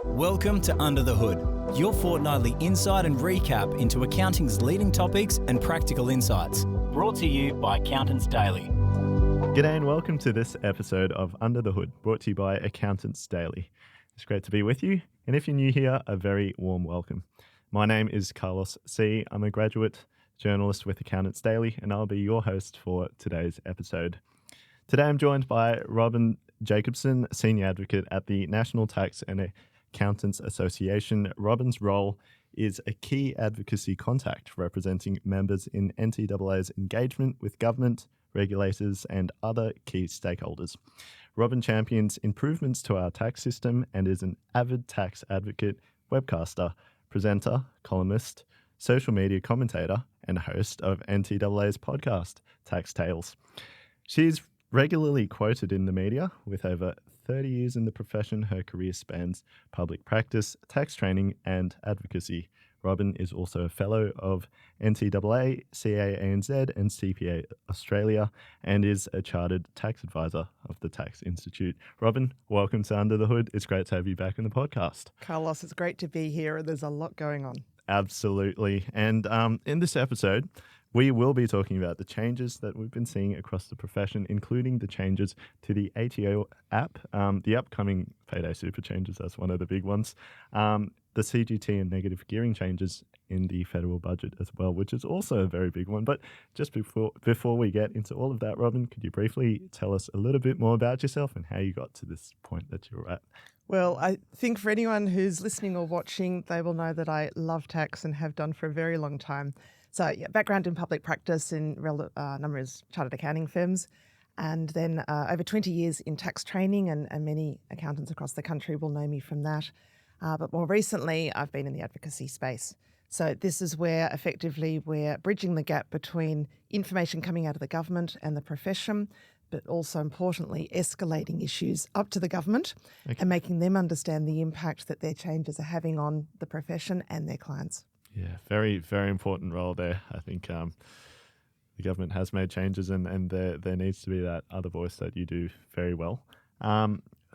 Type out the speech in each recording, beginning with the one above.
Welcome to Under the Hood, your fortnightly insight and recap into accounting's leading topics and practical insights. Brought to you by Accountants Daily. G'day and welcome to this episode of Under the Hood, brought to you by Accountants Daily. It's great to be with you, and if you're new here, a very warm welcome. My name is Carlos C. I'm a graduate journalist with Accountants Daily, and I'll be your host for today's episode. Today I'm joined by Robyn Jacobson, Senior Advocate at the National Tax and Accountants Association. Robyn's role is a key advocacy contact representing members in NTAA's engagement with government, regulators and other key stakeholders. Robyn champions improvements to our tax system and is an avid tax advocate, webcaster, presenter, columnist, social media commentator and host of NTAA's podcast, Tax Tales. She's regularly quoted in the media. With over 30 years in the profession, her career spans public practice, tax training and advocacy. Robyn is also a fellow of NTAA, CAANZ and CPA Australia and is a chartered tax advisor of the Tax Institute. Robyn, welcome to Under the Hood. It's great to have you back in the podcast. Carlos, it's great to be here. There's a lot going on. Absolutely. And in this episode, we will be talking about the changes that we've been seeing across the profession, including the changes to the ATO app, the upcoming Payday Super changes, that's one of the big ones, the CGT and negative gearing changes in the federal budget as well, which is also a very big one. But just before we get into all of that, Robyn, could you briefly tell us a little bit more about yourself and how you got to this point that you're at? Well, I think for anyone who's listening or watching, they will know that I love tax and have done for a very long time. So, background in public practice in numerous chartered accounting firms, and then over 20 years in tax training, and many accountants across the country will know me from that. But more recently, I've been in the advocacy space. So this is where effectively we're bridging the gap between information coming out of the government and the profession, but also importantly, escalating issues up to the government and making them understand the impact that their changes are having on the profession and their clients. Yeah, very, very important role there. I think the government has made changes and there needs to be that other voice that you do very well.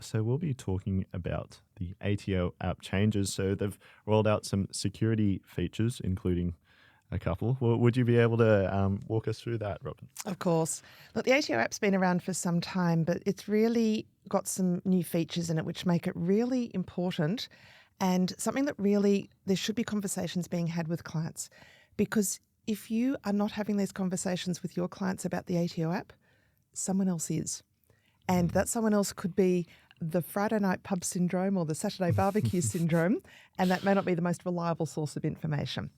So we'll be talking about the ATO app changes. So they've rolled out some security features, including a couple. Well, would you be able to walk us through that, Robyn? Of course. Look, the ATO app's been around for some time, but it's really got some new features in it which make it really important and something that really there should be conversations being had with clients. Because if you are not having these conversations with your clients about the ATO app, someone else is. And that someone else could be the Friday night pub syndrome or the Saturday barbecue syndrome, and that may not be the most reliable source of information.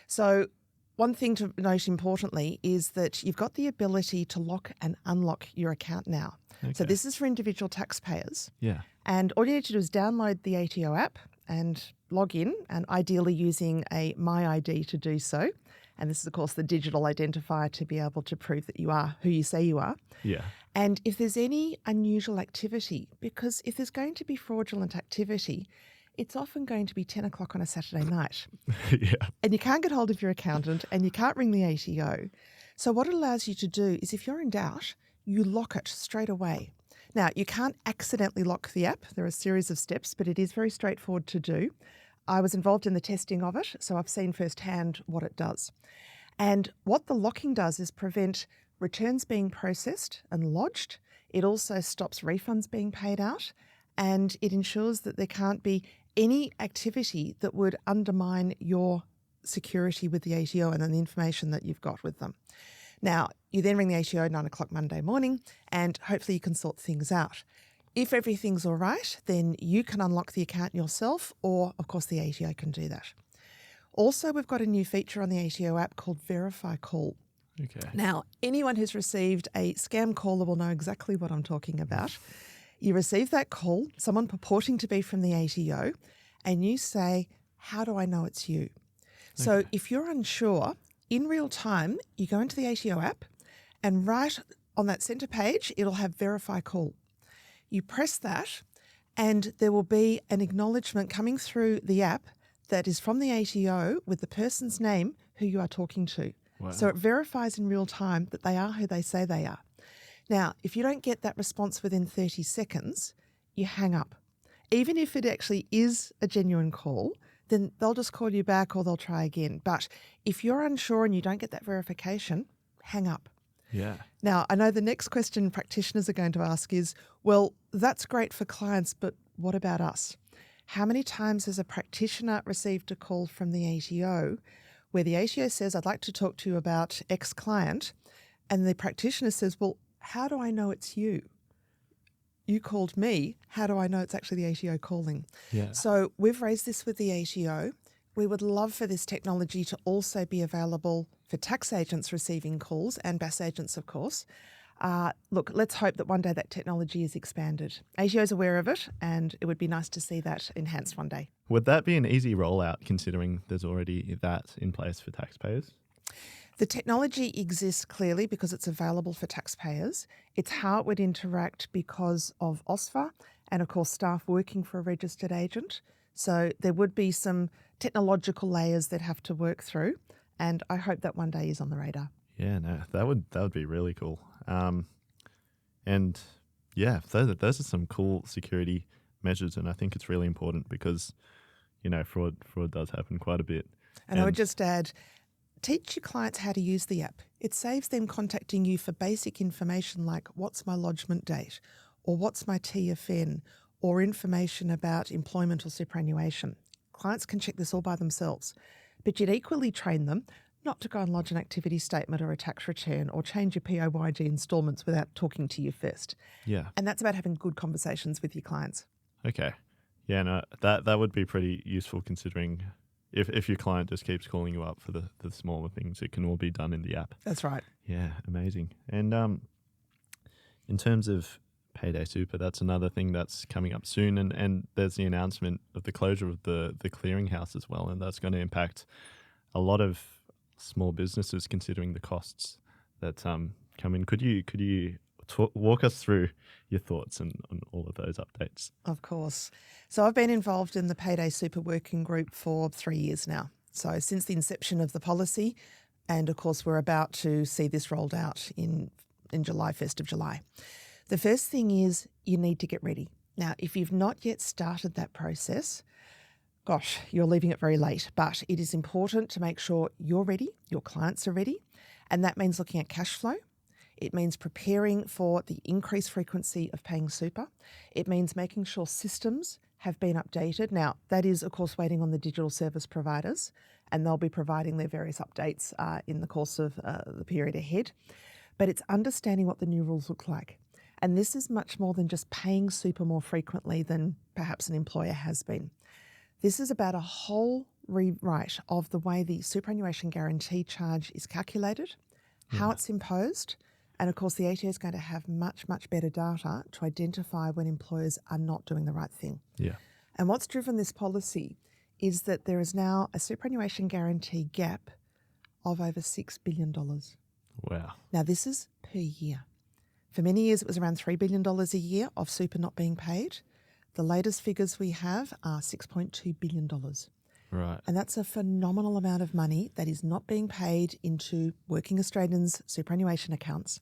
So one thing to note importantly is that you've got the ability to lock and unlock your account now. Okay. So this is for individual taxpayers. Yeah. And all you need to do is download the ATO app and log in, and ideally using a MyID to do so. And this is, of course, the digital identifier to be able to prove that you are who you say you are. Yeah. And if there's any unusual activity, because if there's going to be fraudulent activity, it's often going to be 10 o'clock on a Saturday night. Yeah. And you can't get hold of your accountant and you can't ring the ATO. So what it allows you to do is if you're in doubt, you lock it straight away. Now, you can't accidentally lock the app. There are a series of steps, but it is very straightforward to do. I was involved in the testing of it, so I've seen firsthand what it does. And what the locking does is prevent returns being processed and lodged. It also stops refunds being paid out, and it ensures that there can't be any activity that would undermine your security with the ATO and then the information that you've got with them. Now, you then ring the ATO at 9 o'clock Monday morning, and hopefully you can sort things out. If everything's all right, then you can unlock the account yourself, or of course the ATO can do that. Also, we've got a new feature on the ATO app called Verify Call. Okay. Now, anyone who's received a scam caller will know exactly what I'm talking about. You receive that call, someone purporting to be from the ATO, and you say, how do I know it's you? So if you're unsure, in real time, you go into the ATO app and right on that centre page, it'll have Verify Call. You press that and there will be an acknowledgement coming through the app that is from the ATO with the person's name who you are talking to. Wow. So it verifies in real time that they are who they say they are. Now, if you don't get that response within 30 seconds, you hang up. Even if it actually is a genuine call, then they'll just call you back or they'll try again. But if you're unsure and you don't get that verification, hang up. Yeah. Now, I know the next question practitioners are going to ask is, well, that's great for clients, but what about us? How many times has a practitioner received a call from the ATO where the ATO says, I'd like to talk to you about X client, and the practitioner says, well, how do I know it's you? You called me. How do I know it's actually the ATO calling? Yeah. So we've raised this with the ATO. We would love for this technology to also be available for tax agents receiving calls and BAS agents, of course. Look, let's hope that one day that technology is expanded. ATO is aware of it, and it would be nice to see that enhanced one day. Would that be an easy rollout considering there's already that in place for taxpayers? The technology exists clearly because it's available for taxpayers. It's how it would interact because of OSFA and, of course, staff working for a registered agent. So there would be some technological layers that have to work through, and I hope that one day is on the radar. Yeah, no, that would be really cool. And yeah, those are some cool security measures, and I think it's really important because, fraud does happen quite a bit. And I would just add, teach your clients how to use the app. It saves them contacting you for basic information like what's my lodgement date or what's my TFN or information about employment or superannuation. Clients can check this all by themselves, but you'd equally train them not to go and lodge an activity statement or a tax return or change your PAYG instalments without talking to you first. Yeah. And that's about having good conversations with your clients. Okay. Yeah, no, that would be pretty useful considering if your client just keeps calling you up for the smaller things, it can all be done in the app. That's right. Yeah, amazing. And in terms of Payday Super, that's another thing that's coming up soon. And there's the announcement of the closure of the clearinghouse as well. And that's going to impact a lot of small businesses considering the costs that come in. Could you walk us through your thoughts on all of those updates? Of course. So I've been involved in the Payday Super working group for 3 years now. So since the inception of the policy, and of course we're about to see this rolled out in July, 1st of July. The first thing is you need to get ready. Now, if you've not yet started that process, gosh, you're leaving it very late, but it is important to make sure you're ready, your clients are ready, and that means looking at cash flow. It means preparing for the increased frequency of paying super. It means making sure systems have been updated. Now, that is, of course, waiting on the digital service providers, and they'll be providing their various updates in the course of the period ahead. But it's understanding what the new rules look like. And this is much more than just paying super more frequently than perhaps an employer has been. This is about a whole rewrite of the way the superannuation guarantee charge is calculated, how it's imposed, and of course the ATO is going to have much, much better data to identify when employers are not doing the right thing. Yeah. And what's driven this policy is that there is now a superannuation guarantee gap of over $6 billion. Wow. Now this is per year. For many years it was around $3 billion a year of super not being paid. The latest figures we have are $6.2 billion. Right. And that's a phenomenal amount of money that is not being paid into working Australians' superannuation accounts.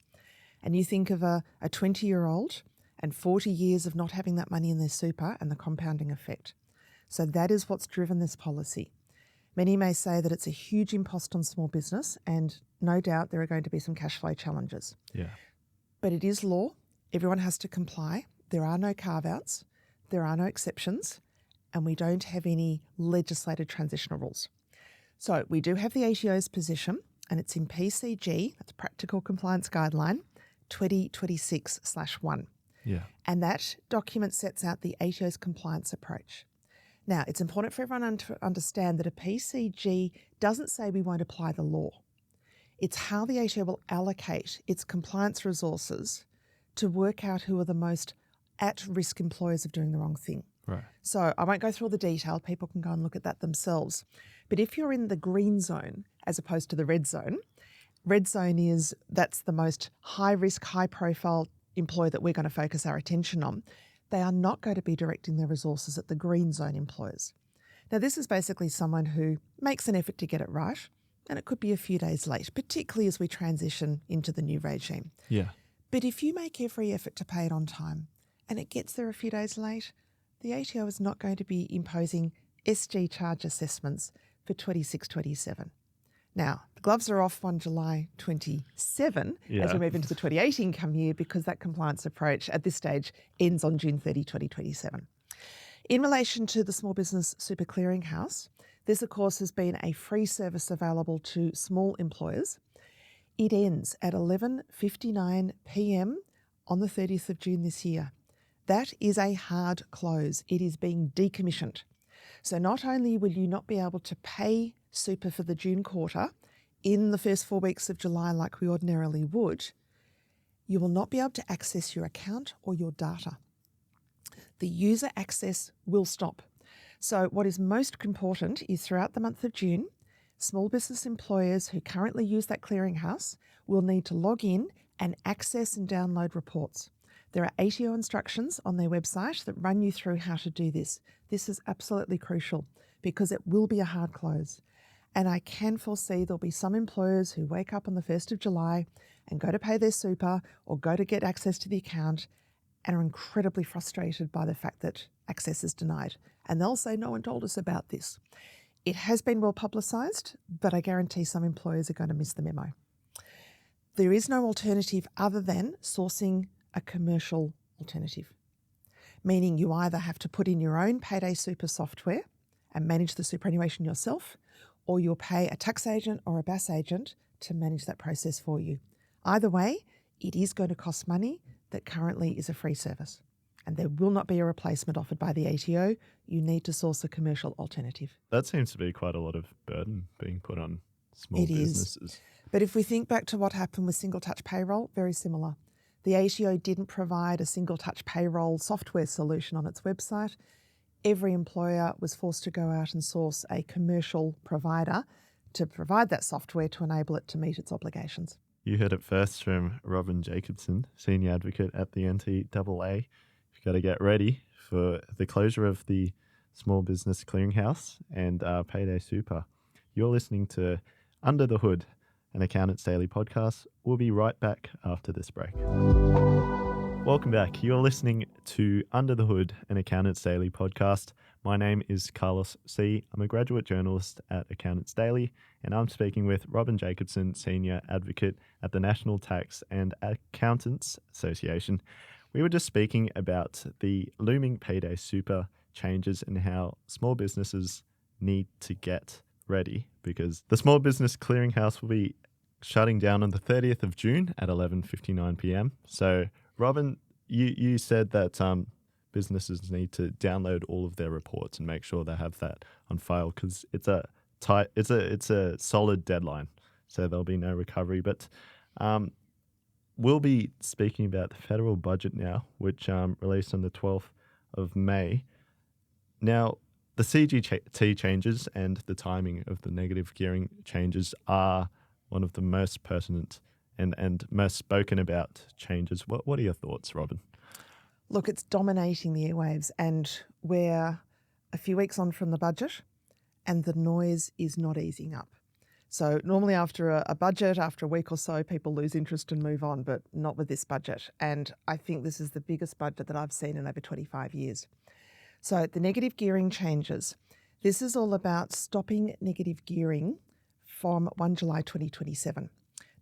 And you think of a 20-year-old and 40 years of not having that money in their super and the compounding effect. So that is what's driven this policy. Many may say that it's a huge impost on small business, and no doubt there are going to be some cash flow challenges. Yeah. But it is law. Everyone has to comply. There are no carve-outs. There are no exceptions. And we don't have any legislated transitional rules. So we do have the ATO's position, and it's in PCG, that's Practical Compliance Guideline, 2026/1. Yeah. And that document sets out the ATO's compliance approach. Now, it's important for everyone to understand that a PCG doesn't say we won't apply the law. It's how the ATO will allocate its compliance resources to work out who are the most at-risk employers of doing the wrong thing. Right. So I won't go through all the detail. People can go and look at that themselves. But if you're in the green zone as opposed to the red zone that's the most high-risk, high-profile employer that we're going to focus our attention on. They are not going to be directing their resources at the green zone employers. Now, this is basically someone who makes an effort to get it right, and it could be a few days late, particularly as we transition into the new regime. Yeah. But if you make every effort to pay it on time and it gets there a few days late, the ATO is not going to be imposing SG charge assessments for 26-27. Now, the gloves are off on July 27 as we move into the 28 income year because that compliance approach at this stage ends on June 30, 2027. In relation to the Small Business Super Clearinghouse, this, of course, has been a free service available to small employers. It ends at 11:59 p.m. on the 30th of June this year. That is a hard close. It is being decommissioned. So not only will you not be able to pay super for the June quarter in the first 4 weeks of July like we ordinarily would, you will not be able to access your account or your data. The user access will stop. So what is most important is throughout the month of June, small business employers who currently use that clearinghouse will need to log in and access and download reports. There are ATO instructions on their website that run you through how to do this. This is absolutely crucial because it will be a hard close. And I can foresee there'll be some employers who wake up on the 1st of July and go to pay their super or go to get access to the account and are incredibly frustrated by the fact that access is denied. And they'll say, no one told us about this. It has been well publicised, but I guarantee some employers are going to miss the memo. There is no alternative other than sourcing a commercial alternative, meaning you either have to put in your own Payday Super software and manage the superannuation yourself, or you'll pay a tax agent or a BAS agent to manage that process for you. Either way, it is going to cost money that currently is a free service, and there will not be a replacement offered by the ATO. You need to source a commercial alternative. That seems to be quite a lot of burden being put on small businesses. But if we think back to what happened with single touch payroll, very similar. The ATO didn't provide a single touch payroll software solution on its website. Every employer was forced to go out and source a commercial provider to provide that software to enable it to meet its obligations. You heard it first from Robyn Jacobson, Senior Advocate at the NTAA. You've got to get ready for the closure of the Small Business Clearinghouse and Payday Super. You're listening to Under the Hood, an Accountants Daily podcast. We'll be right back after this break. Welcome back. You're listening to Under the Hood, an Accountants Daily podcast. My name is Carlos C. I'm a graduate journalist at Accountants Daily, and I'm speaking with Robyn Jacobson, Senior Advocate at the National Tax and Accountants Association. We were just speaking about the looming Payday Super changes and how small businesses need to get ready because the Small Business Clearinghouse will be shutting down on the 30th of June at 11:59 p.m. So, Robyn, you said that businesses need to download all of their reports and make sure they have that on file because it's a solid deadline, so there'll be no recovery. But we'll be speaking about the federal budget now, which released on the 12th of May. Now, the CGT changes and the timing of the negative gearing changes are one of the most pertinent and most spoken about changes. What are your thoughts, Robyn? Look, it's dominating the airwaves, and we're a few weeks on from the budget and the noise is not easing up. So normally after a budget, after a week or so, people lose interest and move on, but not with this budget. And I think this is the biggest budget that I've seen in over 25 years. So the negative gearing changes. This is all about stopping negative gearing from 1 July 2027.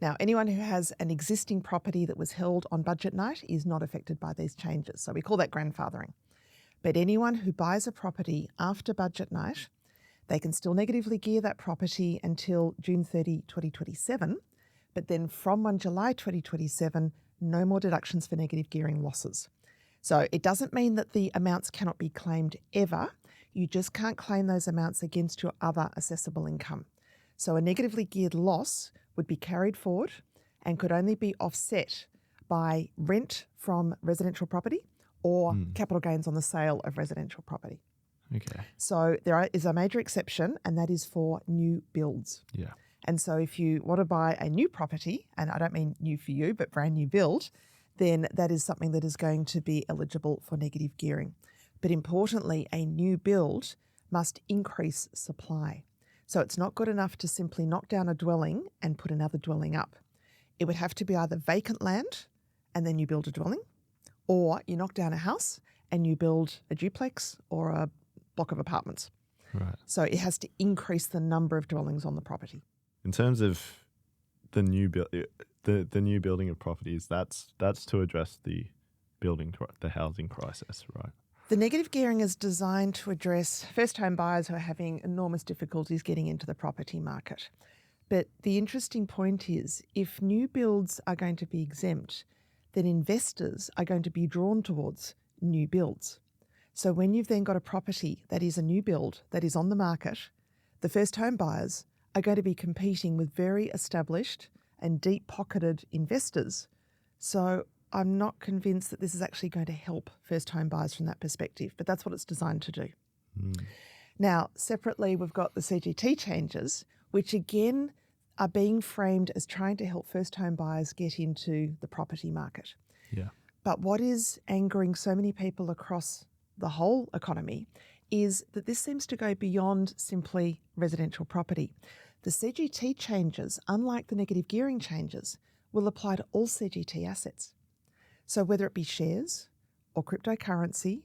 Now, anyone who has an existing property that was held on budget night is not affected by these changes. So we call that grandfathering. But anyone who buys a property after budget night, they can still negatively gear that property until June 30, 2027. But then from 1 July 2027, no more deductions for negative gearing losses. So it doesn't mean that the amounts cannot be claimed ever. You just can't claim those amounts against your other assessable income. So a negatively geared loss would be carried forward and could only be offset by rent from residential property or capital gains on the sale of residential property. Okay. So there is a major exception, and that is for new builds. Yeah. And so if you want to buy a new property, and I don't mean new for you, but brand new build, then that is something that is going to be eligible for negative gearing. But importantly, a new build must increase supply. So it's not good enough to simply knock down a dwelling and put another dwelling up. It would have to be either vacant land and then you build a dwelling, or you knock down a house and you build a duplex or a block of apartments. Right. So it has to increase the number of dwellings on the property. In terms of the new building of properties, that's to address the housing crisis, right? The negative gearing is designed to address first home buyers who are having enormous difficulties getting into the property market. But the interesting point is, if new builds are going to be exempt, then investors are going to be drawn towards new builds. So when you've then got a property that is a new build that is on the market, the first home buyers are going to be competing with very established and deep-pocketed investors. So I'm not convinced that this is actually going to help first home buyers from that perspective, but that's what it's designed to do. Now, separately, we've got the CGT changes, which again are being framed as trying to help first home buyers get into the property market. Yeah. But what is angering so many people across the whole economy is that this seems to go beyond simply residential property. The CGT changes, unlike the negative gearing changes, will apply to all CGT assets. So whether it be shares or cryptocurrency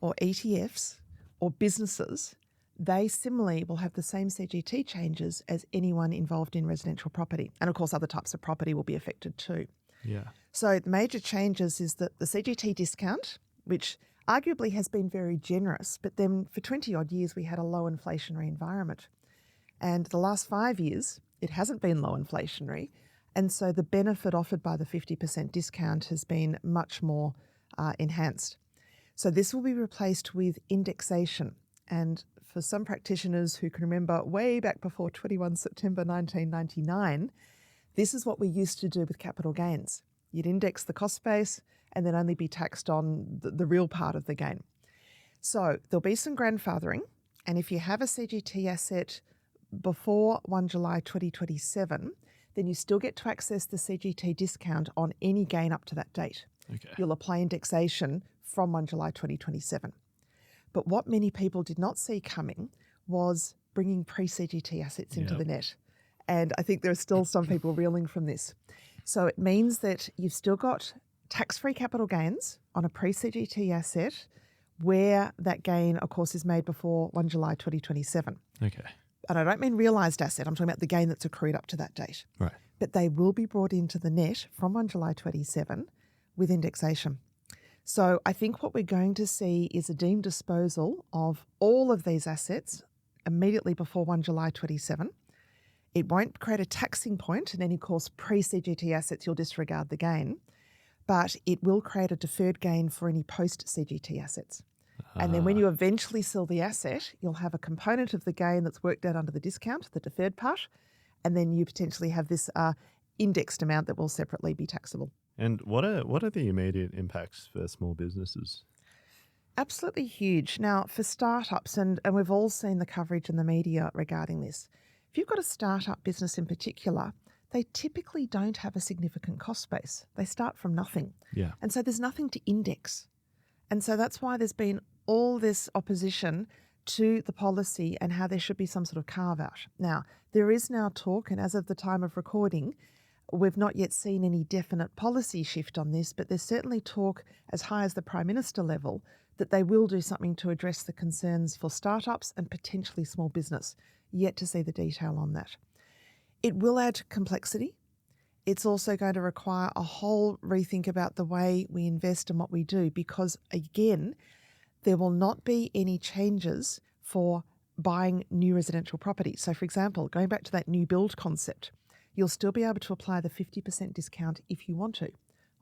or ETFs or businesses, they similarly will have the same CGT changes as anyone involved in residential property. And of course, other types of property will be affected too. Yeah. So the major changes is that the CGT discount, which arguably has been very generous, but then for 20 odd years we had a low inflationary environment. And the last 5 years, it hasn't been low inflationary. And so the benefit offered by the 50% discount has been much more enhanced. So this will be replaced with indexation. And for some practitioners who can remember way back before 21 September 1999, this is what we used to do with capital gains. You'd index the cost base and then only be taxed on the real part of the gain. So there'll be some grandfathering. And if you have a CGT asset before 1 July 2027, then you still get to access the CGT discount on any gain up to that date. Okay. You'll apply indexation from 1 July 2027. But what many people did not see coming was bringing pre-CGT assets into the net. And I think there are still some people reeling from this. So it means that you've still got tax-free capital gains on a pre-CGT asset where that gain, of course, is made before 1 July 2027. Okay. And I don't mean realised asset, I'm talking about the gain that's accrued up to that date. Right. But they will be brought into the net from 1 July 27 with indexation. So I think what we're going to see is a deemed disposal of all of these assets immediately before 1 July 27. It won't create a taxing point, and any course pre-CGT assets you'll disregard the gain, but it will create a deferred gain for any post-CGT assets. And then when you eventually sell the asset, you'll have a component of the gain that's worked out under the discount, the deferred part, and then you potentially have this indexed amount that will separately be taxable. And what are the immediate impacts for small businesses? Absolutely huge. Now, for startups, and we've all seen the coverage in the media regarding this, if you've got a startup business in particular, they typically don't have a significant cost base. They start from nothing. Yeah. And so there's nothing to index. And so that's why there's been all this opposition to the policy and how there should be some sort of carve-out. Now, there is now talk, and as of the time of recording, we've not yet seen any definite policy shift on this, but there's certainly talk as high as the Prime Minister level that they will do something to address the concerns for startups and potentially small business. Yet to see the detail on that. It will add complexity. It's also going to require a whole rethink about the way we invest and what we do, because again, there will not be any changes for buying new residential property. So for example, going back to that new build concept, you'll still be able to apply the 50% discount if you want to.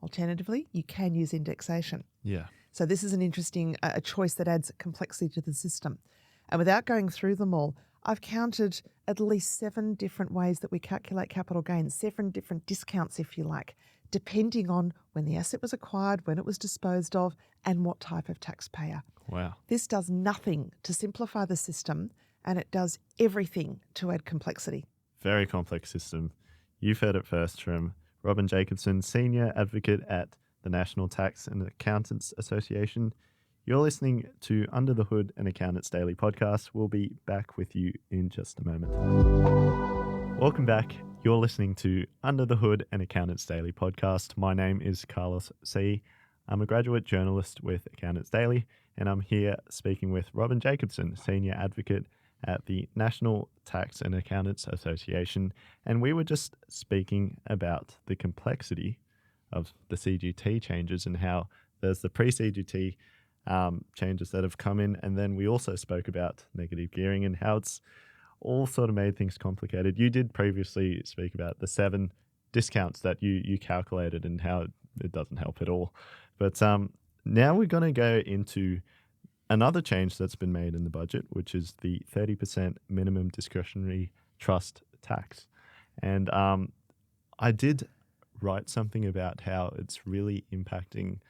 Alternatively, you can use indexation. Yeah. So this is an interesting a choice that adds complexity to the system. And without going through them all, I've counted at least 7 different ways that we calculate capital gains, 7 different discounts, if you like, depending on when the asset was acquired, when it was disposed of, and what type of taxpayer. Wow. This does nothing to simplify the system, and it does everything to add complexity. Very complex system. You've heard it first from Robyn Jacobson, Senior Advocate at the National Tax and Accountants Association. You're listening to Under the Hood, an Accountants Daily podcast. We'll be back with you in just a moment. Welcome back. You're listening to Under the Hood, an Accountants Daily podcast. My name is Carlos C. I'm a graduate journalist with AccountantsDaily, and I'm here speaking with Robyn Jacobson, Senior Advocate at the National Tax and Accountants Association, and we were just speaking about the complexity of the CGT changes and how there's the pre-CGT changes that have come in, and then we also spoke about negative gearing and how it's all sort of made things complicated. You did previously speak about the 7 discounts that you calculated and how it doesn't help at all. But now we're going to go into another change that's been made in the budget, which is the 30% minimum discretionary trust tax. And I did write something about how it's really impacting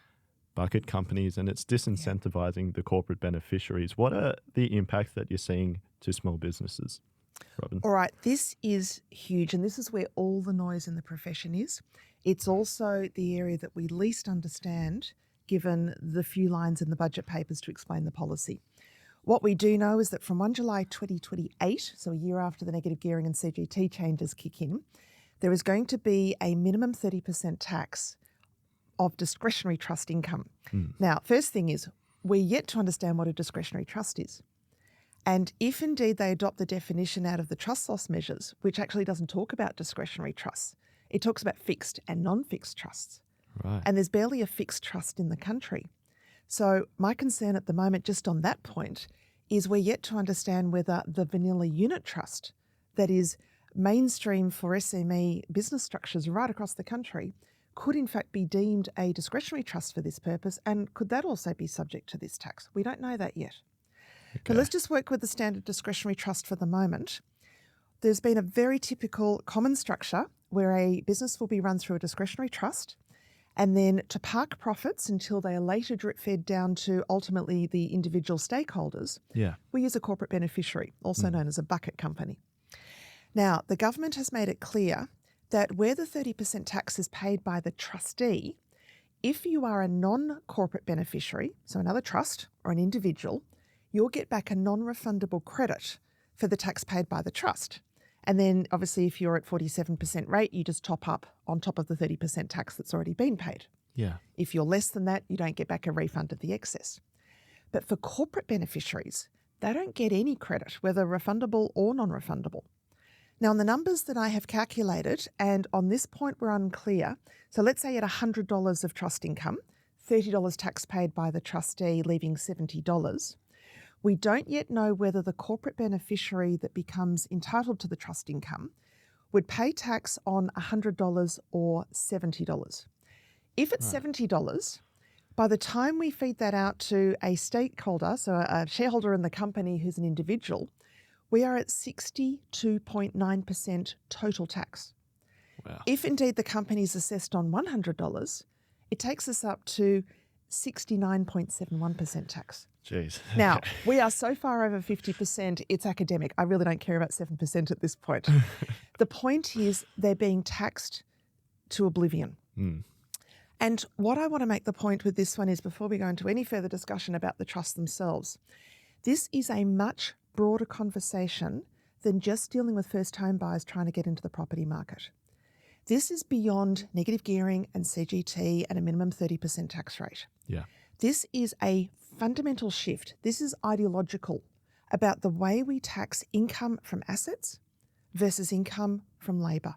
bucket companies and it's disincentivizing the corporate beneficiaries. What are the impacts that you're seeing to small businesses, Robyn? All right, this is huge, and this is where all the noise in the profession is. It's also the area that we least understand, given the few lines in the budget papers to explain the policy. What we do know is that from 1 July 2028, so a year after the negative gearing and CGT changes kick in, there is going to be a minimum 30% tax of discretionary trust income. Now, first thing is, we're yet to understand what a discretionary trust is. And if indeed they adopt the definition out of the trust loss measures, which actually doesn't talk about discretionary trusts, it talks about fixed and non-fixed trusts. Right. And there's barely a fixed trust in the country. So my concern at the moment, just on that point, is we're yet to understand whether the vanilla unit trust that is mainstream for SME business structures right across the country could in fact be deemed a discretionary trust for this purpose, and could that also be subject to this tax? We don't know that yet. Okay. But let's just work with the standard discretionary trust for the moment. There's been a very typical common structure where a business will be run through a discretionary trust, and then to park profits until they are later drip fed down to ultimately the individual stakeholders, we use a corporate beneficiary, also known as a bucket company. Now, the government has made it clear that where the 30% tax is paid by the trustee, if you are a non-corporate beneficiary, so another trust or an individual, you'll get back a non-refundable credit for the tax paid by the trust. And then obviously if you're at 47% rate, you just top up on top of the 30% tax that's already been paid. Yeah. If you're less than that, you don't get back a refund of the excess. But for corporate beneficiaries, they don't get any credit, whether refundable or non-refundable. Now, on the numbers that I have calculated, and on this point we're unclear, so let's say at $100 of trust income, $30 tax paid by the trustee, leaving $70. We don't yet know whether the corporate beneficiary that becomes entitled to the trust income would pay tax on $100 or $70. If it's $70, by the time we feed that out to a stakeholder, so a shareholder in the company who's an individual, we are at 62.9% total tax. Wow. If indeed the company is assessed on $100, it takes us up to 69.71% tax. Jeez. Now, we are so far over 50%, it's academic. I really don't care about 7% at this point. The point is they're being taxed to oblivion. And what I want to make the point with this one is, before we go into any further discussion about the trusts themselves, this is a much broader conversation than just dealing with first home buyers trying to get into the property market. This is beyond negative gearing and CGT and a minimum 30% tax rate. Yeah. This is a fundamental shift. This is ideological about the way we tax income from assets versus income from labour.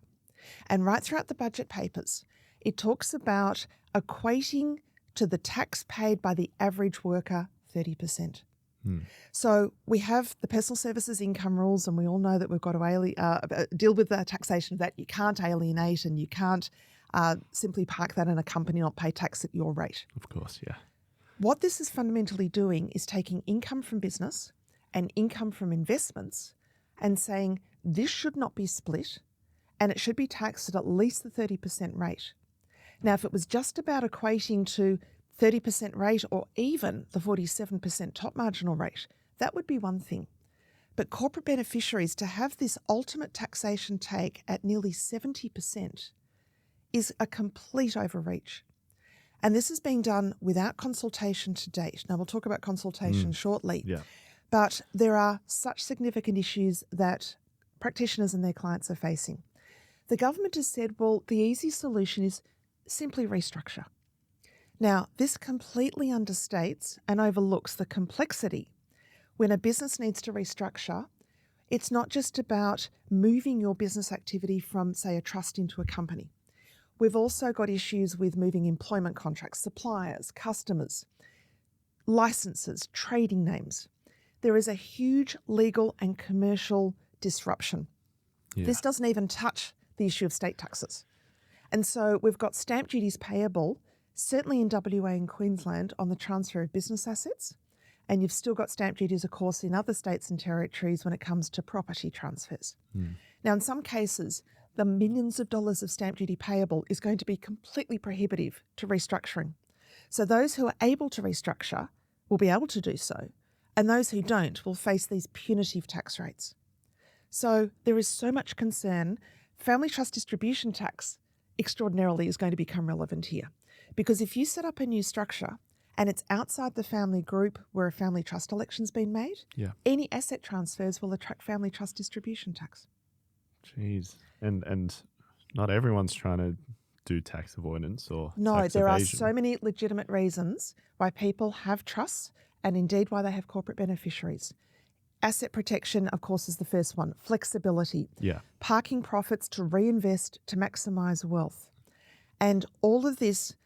And right throughout the budget papers, it talks about equating to the tax paid by the average worker 30%. So we have the personal services income rules, and we all know that we've got to deal with the taxation of that. You can't alienate, and you can't simply park that in a company, not pay tax at your rate. Of course, yeah. What this is fundamentally doing is taking income from business and income from investments and saying this should not be split, and it should be taxed at least the 30% rate. Now, if it was just about equating to 30% rate or even the 47% top marginal rate, that would be one thing. But corporate beneficiaries, to have this ultimate taxation take at nearly 70% is a complete overreach. And this is being done without consultation to date. Now, we'll talk about consultation shortly. Yeah. But there are such significant issues that practitioners and their clients are facing. The government has said, well, the easy solution is simply restructure. Now, this completely understates and overlooks the complexity. When a business needs to restructure, it's not just about moving your business activity from, say, a trust into a company. We've also got issues with moving employment contracts, suppliers, customers, licenses, trading names. There is a huge legal and commercial disruption. Yeah. This doesn't even touch the issue of state taxes. And so we've got stamp duties payable, certainly in WA and Queensland, on the transfer of business assets. And you've still got stamp duties, of course, in other states and territories when it comes to property transfers. Now, in some cases, the millions of dollars of stamp duty payable is going to be completely prohibitive to restructuring. So those who are able to restructure will be able to do so, and those who don't will face these punitive tax rates. So there is so much concern. Family trust distribution tax extraordinarily is going to become relevant here, because if you set up a new structure and it's outside the family group where a family trust election's been made, any asset transfers will attract family trust distribution tax. Jeez. And not everyone's trying to do tax avoidance or No, tax there evasion. are so many legitimate reasons why people have trusts and indeed why they have corporate beneficiaries. Asset protection, of course, is the first one. Flexibility. Yeah. Parking profits to reinvest to maximise wealth. And all of this,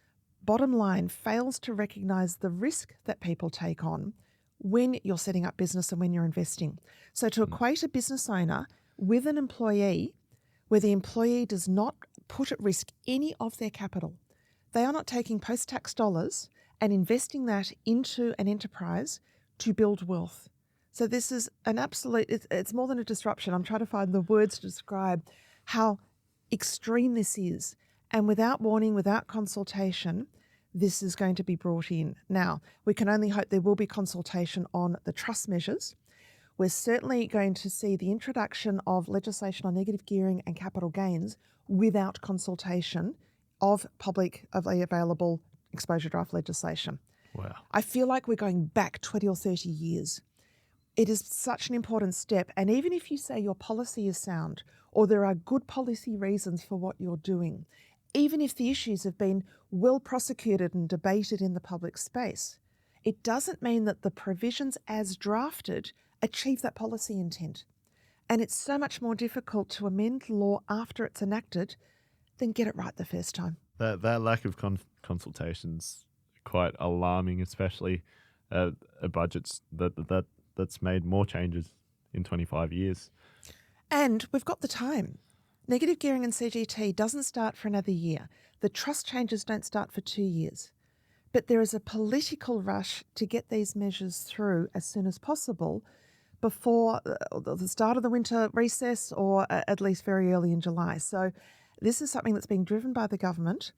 bottom line, fails to recognise the risk that people take on when you're setting up business and when you're investing. So to equate a business owner with an employee where the employee does not put at risk any of their capital, they are not taking post-tax dollars and investing that into an enterprise to build wealth. So this is an absolute, it's more than a disruption. I'm trying to find the words to describe how extreme this is. And without warning, without consultation, this is going to be brought in. Now, we can only hope there will be consultation on the trust measures. We're certainly going to see the introduction of legislation on negative gearing and capital gains without consultation of publicly available exposure draft legislation. Wow. I feel like we're going back 20 or 30 years. It is such an important step. And even if you say your policy is sound or there are good policy reasons for what you're doing, even if the issues have been well prosecuted and debated in the public space, it doesn't mean that the provisions as drafted achieve that policy intent. And it's so much more difficult to amend law after it's enacted than get it right the first time. That lack of consultation's quite alarming, especially a budget that's made more changes in 25 years. And we've got the time. Negative gearing and CGT doesn't start for another year. The trust changes don't start for 2 years. But there is a political rush to get these measures through as soon as possible before the start of the winter recess or at least very early in July. So this is something that's being driven by the government,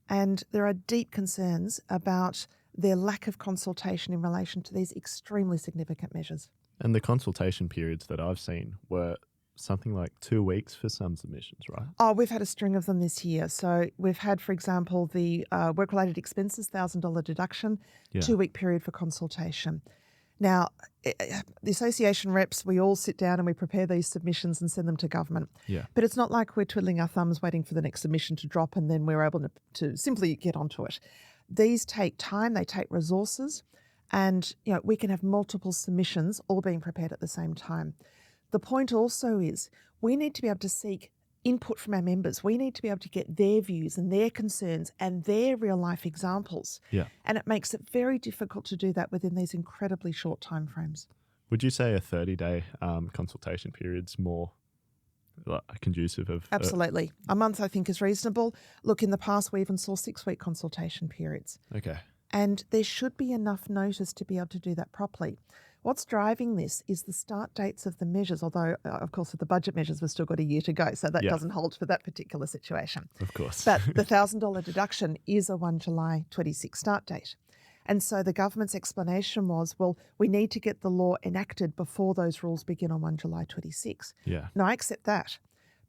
and there are deep concerns about their lack of consultation in relation to these extremely significant measures. And the consultation periods that I've seen were something like 2 weeks for some submissions, right? Oh, we've had a string of them this year. So we've had, for example, the work-related expenses, $1,000 deduction, 2-week period for consultation. Now, the association reps, we all sit down and we prepare these submissions and send them to government. Yeah. But it's not like we're twiddling our thumbs waiting for the next submission to drop and then we're able to simply get onto it. These take time, they take resources, and we can have multiple submissions all being prepared at the same time. The point also is we need to be able to seek input from our members. We need to be able to get their views and their concerns and their real life examples. Yeah. And it makes it very difficult to do that within these incredibly short timeframes. Would you say a 30-day consultation period's more conducive of... Absolutely. A month, I think, is reasonable. Look, in the past, we even saw 6-week consultation periods. Okay. And there should be enough notice to be able to do that properly. What's driving this is the start dates of the measures, although, of course, with the budget measures, we've still got a year to go, so that doesn't hold for that particular situation. Of course. But the $1,000 deduction is a 1 July 26 start date. And so the government's explanation was, well, we need to get the law enacted before those rules begin on 1 July 26. Yeah. Now, I accept that,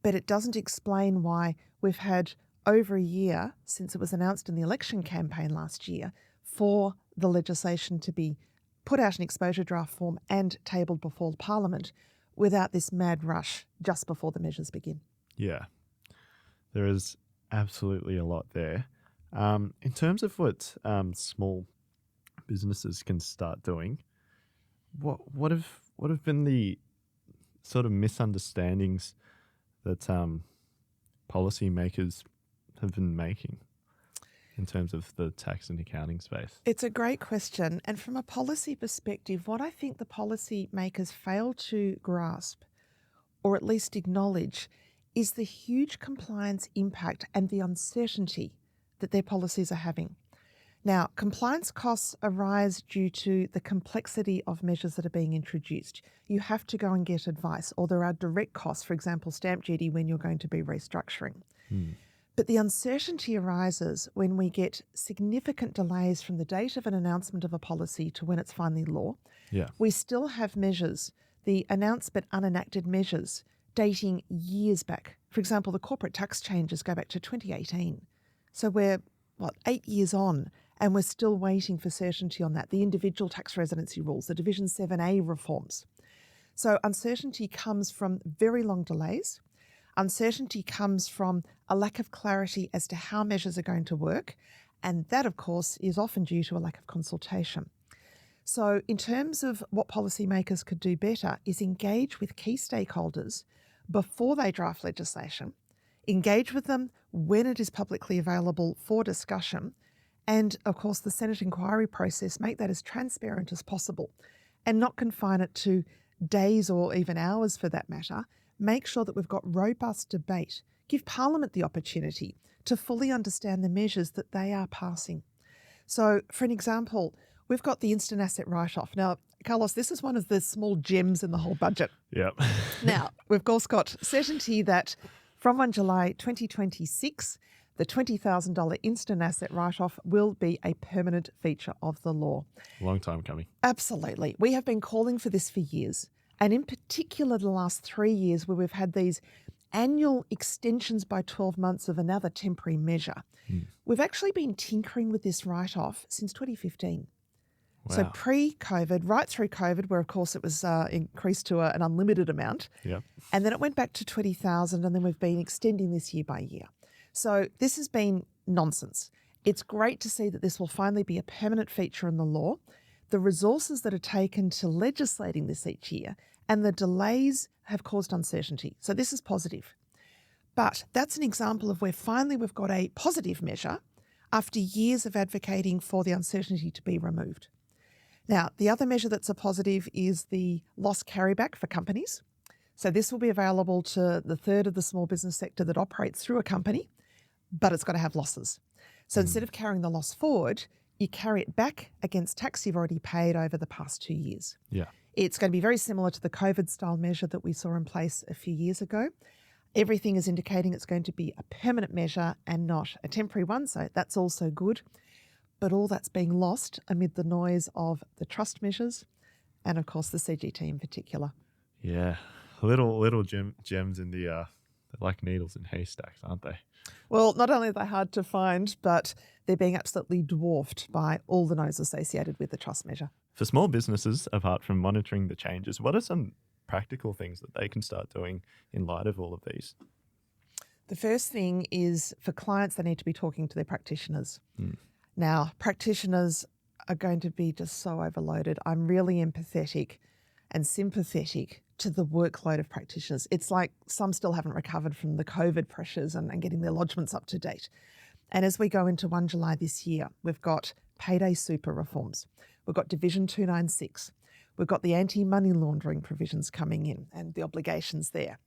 but it doesn't explain why we've had over a year since it was announced in the election campaign last year for the legislation to be put out in exposure draft form and tabled before Parliament without this mad rush just before the measures begin. Yeah. There is absolutely a lot there. In terms of what small businesses can start doing, what have been the sort of misunderstandings that policymakers have been making in terms of the tax and accounting space? It's a great question. And from a policy perspective, what I think the policymakers fail to grasp, or at least acknowledge, is the huge compliance impact and the uncertainty that their policies are having. Now, compliance costs arise due to the complexity of measures that are being introduced. You have to go and get advice, or there are direct costs, for example, stamp duty when you're going to be restructuring. But the uncertainty arises when we get significant delays from the date of an announcement of a policy to when it's finally law. Yeah. We still have measures, the announced but unenacted measures, dating years back. For example, the corporate tax changes go back to 2018. So we're, 8 years on, and we're still waiting for certainty on that. The individual tax residency rules, the Division 7A reforms. So uncertainty comes from very long delays. Uncertainty comes from a lack of clarity as to how measures are going to work, and that, of course, is often due to a lack of consultation. So in terms of what policymakers could do better is engage with key stakeholders before they draft legislation, engage with them when it is publicly available for discussion, and, of course, the Senate inquiry process, make that as transparent as possible and not confine it to days or even hours for that matter. Make sure that we've got robust debate. Give Parliament the opportunity to fully understand the measures that they are passing. So, for an example, we've got the instant asset write-off. Now, Carlos, this is one of the small gems in the whole budget. Yep. Now, we've of course got certainty that from 1 July 2026, the $20,000 instant asset write-off will be a permanent feature of the law. Long time coming. Absolutely. We have been calling for this for years. And in particular, the last 3 years where we've had these annual extensions by 12 months of another temporary measure. We've actually been tinkering with this write-off since 2015. Wow. So pre-COVID, right through COVID, where of course it was increased to an unlimited amount. Yep. And then it went back to 20,000, and then we've been extending this year by year. So this has been nonsense. It's great to see that this will finally be a permanent feature in the law. The resources that are taken to legislating this each year and the delays have caused uncertainty. So this is positive. But that's an example of where finally we've got a positive measure after years of advocating for the uncertainty to be removed. Now, the other measure that's a positive is the loss carryback for companies. So this will be available to the third of the small business sector that operates through a company, but it's got to have losses. So instead of carrying the loss forward, you carry it back against tax you've already paid over the past 2 years. Yeah. It's going to be very similar to the COVID-style measure that we saw in place a few years ago. Everything is indicating it's going to be a permanent measure and not a temporary one, so that's also good. But all that's being lost amid the noise of the trust measures and, of course, the CGT in particular. Yeah. Little gems in the, they're like needles in haystacks, aren't they? Well, not only are they hard to find, but they're being absolutely dwarfed by all the noise associated with the trust measure. For small businesses, apart from monitoring the changes, what are some practical things that they can start doing in light of all of these? The first thing is for clients, they need to be talking to their practitioners. Now, practitioners are going to be just so overloaded. I'm really empathetic and sympathetic to the workload of practitioners. It's like some still haven't recovered from the COVID pressures and getting their lodgements up to date. And as we go into 1 July this year, we've got Payday Super reforms. We've got Division 296. We've got the anti-money laundering provisions coming in and the obligations there.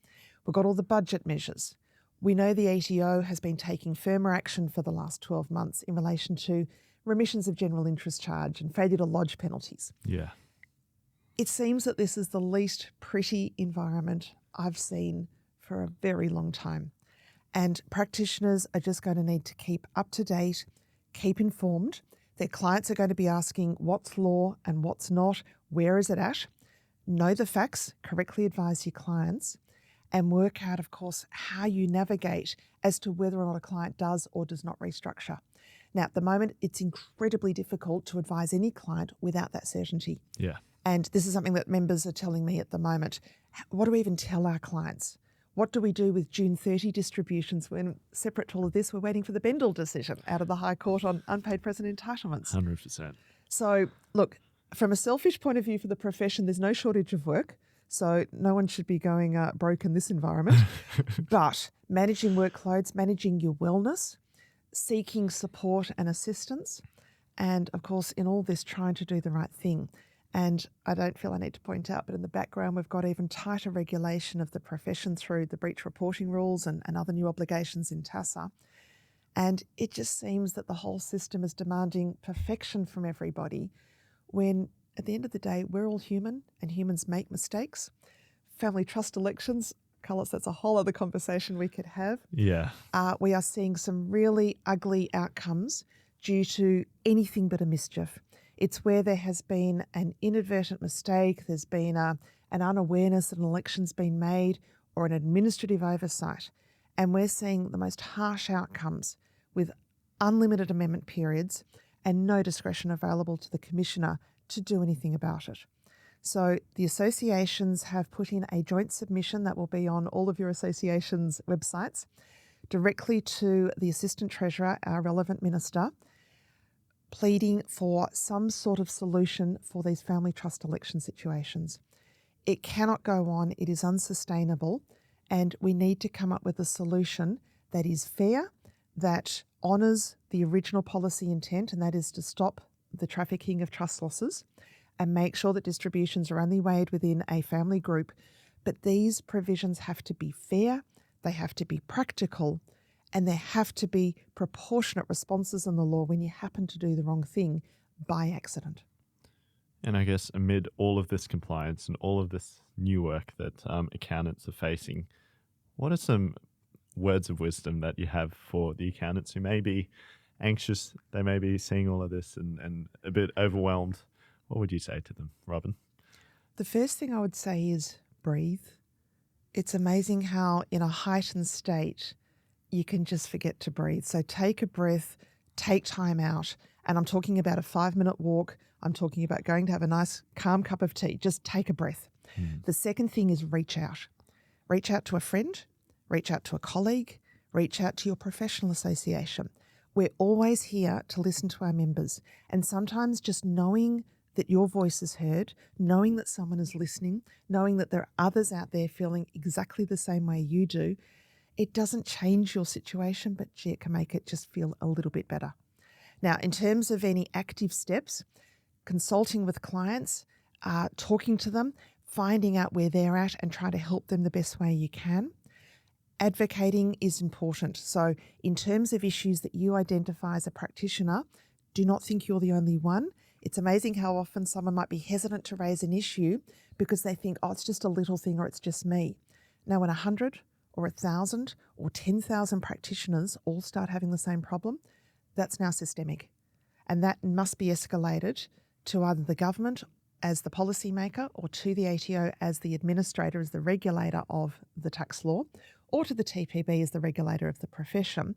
We've got all the budget measures. We know the ATO has been taking firmer action for the last 12 months in relation to remissions of general interest charge and failure to lodge penalties. Yeah. It seems that this is the least pretty environment I've seen for a very long time. And practitioners are just going to need to keep up to date, keep informed. Their clients are going to be asking what's law and what's not, where is it at? Know the facts, correctly advise your clients, and work out, of course, how you navigate as to whether or not a client does or does not restructure. Now, at the moment, it's incredibly difficult to advise any client without that certainty. Yeah. And this is something that members are telling me at the moment. What do we even tell our clients? What do we do with June 30 distributions when, separate to all of this, we're waiting for the Bendel decision out of the High Court on unpaid present entitlements? 100%. So, look, from a selfish point of view for the profession, there's no shortage of work. So no one should be going broke in this environment. But managing workloads, managing your wellness, seeking support and assistance, and of course, in all this, trying to do the right thing. And I don't feel I need to point out, but in the background, we've got even tighter regulation of the profession through the breach reporting rules and other new obligations in TASA. And it just seems that the whole system is demanding perfection from everybody when, at the end of the day, we're all human and humans make mistakes. Family trust elections, Carlos, that's a whole other conversation we could have. Yeah. We are seeing some really ugly outcomes due to anything but a mischief. It's where there has been an inadvertent mistake, there's been an unawareness that an election's been made, or an administrative oversight. And we're seeing the most harsh outcomes with unlimited amendment periods and no discretion available to the Commissioner to do anything about it. So the associations have put in a joint submission that will be on all of your associations' websites directly to the Assistant Treasurer, our relevant minister, pleading for some sort of solution for these family trust election situations. It cannot go on, it is unsustainable, and we need to come up with a solution that is fair, that honours the original policy intent, and that is to stop the trafficking of trust losses and make sure that distributions are only weighed within a family group. But these provisions have to be fair, they have to be practical, and there have to be proportionate responses in the law when you happen to do the wrong thing by accident. And I guess amid all of this compliance and all of this new work that accountants are facing, what are some words of wisdom that you have for the accountants who may be anxious, they may be seeing all of this and a bit overwhelmed? What would you say to them, Robyn? The first thing I would say is breathe. It's amazing how in a heightened state you can just forget to breathe. So take a breath, take time out. And I'm talking about a 5-minute walk. I'm talking about going to have a nice calm cup of tea. Just take a breath. The second thing is reach out. Reach out to a friend, reach out to a colleague, reach out to your professional association. We're always here to listen to our members. And sometimes just knowing that your voice is heard, knowing that someone is listening, knowing that there are others out there feeling exactly the same way you do, it doesn't change your situation, but gee, it can make it just feel a little bit better. Now, in terms of any active steps, consulting with clients, talking to them, finding out where they're at and try to help them the best way you can. Advocating is important. So in terms of issues that you identify as a practitioner, do not think you're the only one. It's amazing how often someone might be hesitant to raise an issue because they think, oh, it's just a little thing or it's just me. Now, when 100 or 1,000 or 10,000 practitioners all start having the same problem, that's now systemic. And that must be escalated to either the government as the policymaker or to the ATO as the administrator, as the regulator of the tax law, or to the TPB as the regulator of the profession.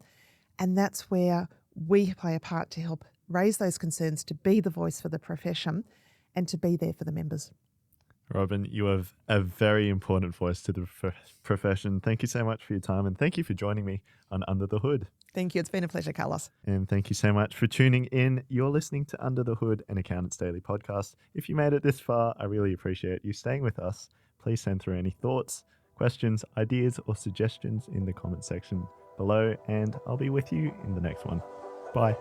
And that's where we play a part to help raise those concerns, to be the voice for the profession and to be there for the members. Robyn, you have a very important voice to the profession. Thank you so much for your time, and thank you for joining me on Under the Hood. Thank you. It's been a pleasure, Carlos. And thank you so much for tuning in. You're listening to Under the Hood, an Accountants Daily podcast. If you made it this far, I really appreciate you staying with us. Please send through any thoughts, questions, ideas, or suggestions in the comment section below, and I'll be with you in the next one. Bye.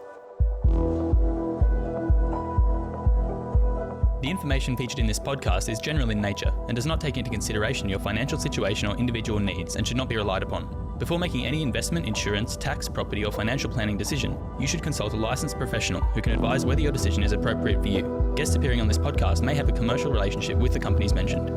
The information featured in this podcast is general in nature and does not take into consideration your financial situation or individual needs and should not be relied upon. Before making any investment, insurance, tax, property, or financial planning decision, you should consult a licensed professional who can advise whether your decision is appropriate for you. Guests appearing on this podcast may have a commercial relationship with the companies mentioned.